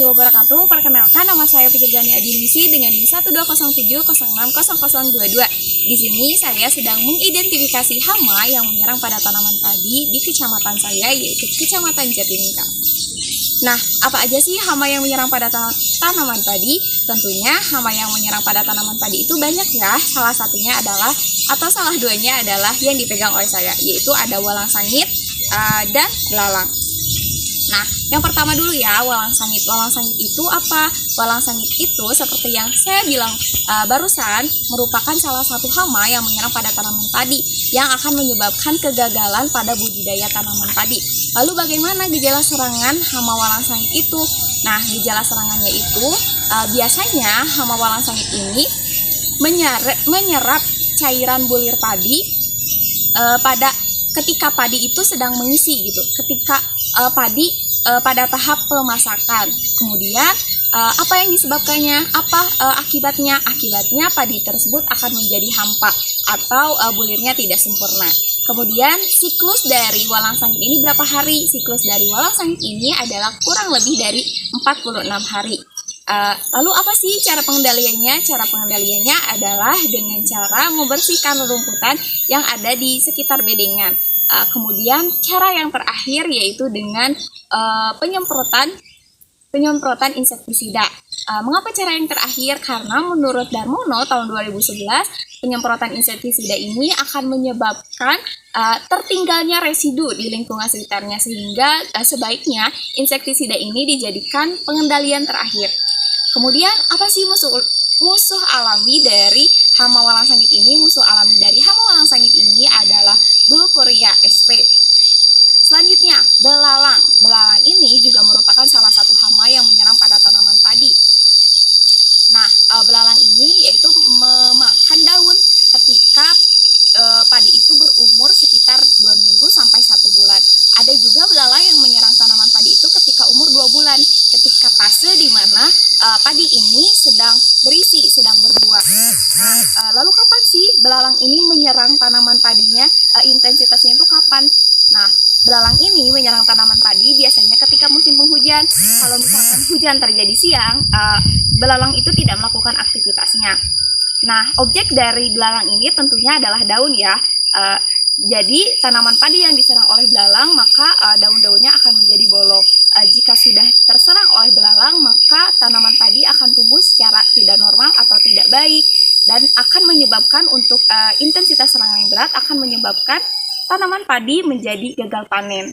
warahmatullahi wabarakatuh. Perkenalkan, nama saya Fikri Gani Adinisi dengan NIM 12070600022. Di sini saya sedang mengidentifikasi hama yang menyerang pada tanaman padi di kecamatan saya, yaitu Kecamatan Jatiningrat. Nah, apa aja sih hama yang menyerang pada tanaman padi? Tentunya hama yang menyerang pada tanaman padi itu banyak ya. Salah satunya adalah, atau salah duanya adalah yang dipegang oleh saya, yaitu ada walang sangit dan belalang. Nah, yang pertama dulu ya, walang sangit. Walang sangit itu apa? Walang sangit itu seperti yang saya bilang barusan, merupakan salah satu hama yang menyerang pada tanaman padi yang akan menyebabkan kegagalan pada budidaya tanaman padi. Lalu bagaimana gejala serangan hama walang sangit itu? Nah, gejala serangannya itu biasanya hama walang sangit ini menyerap cairan bulir padi pada ketika padi itu sedang mengisi gitu. Ketika padi pada tahap pemasakan. Kemudian apa yang disebabkannya? Apa akibatnya? Akibatnya padi tersebut akan menjadi hampa atau bulirnya tidak sempurna. Kemudian siklus dari walang sangit ini berapa hari? Siklus dari walang sangit ini adalah kurang lebih dari 46 hari. Lalu apa sih cara pengendaliannya? Cara pengendaliannya adalah dengan cara membersihkan rerumputan yang ada di sekitar bedengan. Kemudian cara yang terakhir yaitu dengan penyemprotan insektisida. Mengapa cara yang terakhir? Karena menurut Darmono tahun 2011, penyemprotan insektisida ini akan menyebabkan tertinggalnya residu di lingkungan sekitarnya, sehingga sebaiknya insektisida ini dijadikan pengendalian terakhir. Kemudian apa sih musuh alami dari hama walang sangit ini? Musuh alami dari hama walang sangit ini adalah Bulfuria sp. Selanjutnya, belalang. Belalang ini juga merupakan salah satu hama yang menyerang pada tanaman padi. Nah, belalang ini yaitu memakan daun ketika padi itu berumur sekitar 2 minggu sampai 1 bulan. Ada juga belalang yang menyerang tanaman padi itu ketika umur 2 bulan, ketika fase di mana padi ini sedang berisi, sedang berbuah. Nah, lalu kapan sih belalang ini menyerang tanaman padinya? Intensitasnya itu kapan? Nah, belalang ini menyerang tanaman padi biasanya ketika musim penghujan. Kalau misalkan hujan terjadi siang, belalang itu tidak melakukan aktivitasnya. Nah, objek dari belalang ini tentunya adalah daun ya. Jadi tanaman padi yang diserang oleh belalang, maka daun-daunnya akan menjadi bolong. Jika sudah terserang oleh belalang, maka tanaman padi akan tumbuh secara tidak normal atau tidak baik, dan akan menyebabkan untuk intensitas serangan yang berat, akan menyebabkan tanaman padi menjadi gagal panen.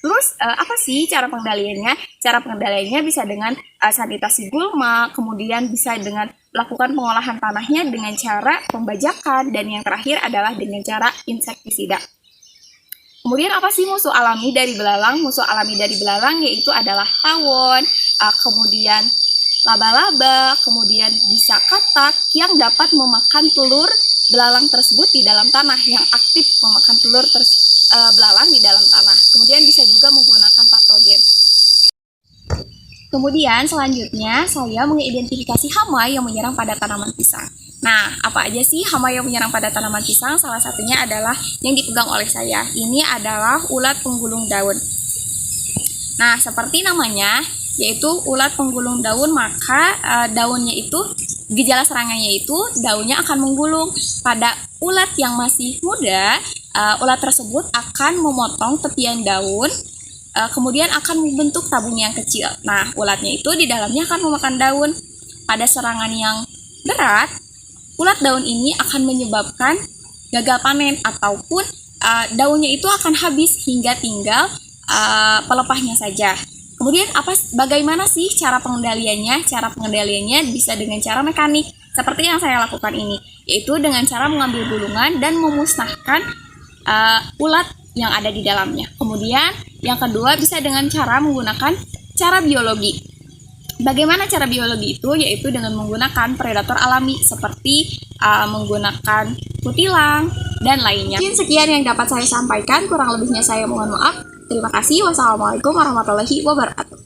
Terus apa sih cara pengendaliannya? Cara pengendaliannya bisa dengan sanitasi gulma, kemudian bisa dengan melakukan pengolahan tanahnya dengan cara pembajakan, dan yang terakhir adalah dengan cara insektisida. Kemudian apa sih musuh alami dari belalang? Musuh alami dari belalang yaitu adalah tawon, kemudian laba-laba, kemudian bisa katak yang dapat memakan telur belalang tersebut di dalam tanah, yang aktif memakan telur belalang di dalam tanah. Kemudian bisa juga menggunakan patogen. Kemudian selanjutnya saya mengidentifikasi hama yang menyerang pada tanaman pisang. Nah, apa aja sih hama yang menyerang pada tanaman pisang? Salah satunya adalah yang dipegang oleh saya. Ini adalah ulat penggulung daun. Nah, seperti namanya, yaitu ulat penggulung daun, maka daunnya itu, gejala serangannya itu daunnya akan menggulung. Pada ulat yang masih muda, ulat tersebut akan memotong tepian daun, kemudian akan membentuk tabung yang kecil. Nah, ulatnya itu di dalamnya akan memakan daun. Pada serangan yang berat, ulat daun ini akan menyebabkan gagal panen, ataupun daunnya itu akan habis hingga tinggal pelepahnya saja. Kemudian bagaimana sih cara pengendaliannya? Cara pengendaliannya bisa dengan cara mekanik, seperti yang saya lakukan ini, yaitu dengan cara mengambil gulungan dan memusnahkan ulat yang ada di dalamnya. Kemudian yang kedua bisa dengan cara menggunakan cara biologi. Bagaimana cara biologi itu? Yaitu dengan menggunakan predator alami seperti menggunakan kutilang dan lainnya. Mungkin sekian yang dapat saya sampaikan, kurang lebihnya saya mohon maaf. Terima kasih. Wassalamualaikum warahmatullahi wabarakatuh.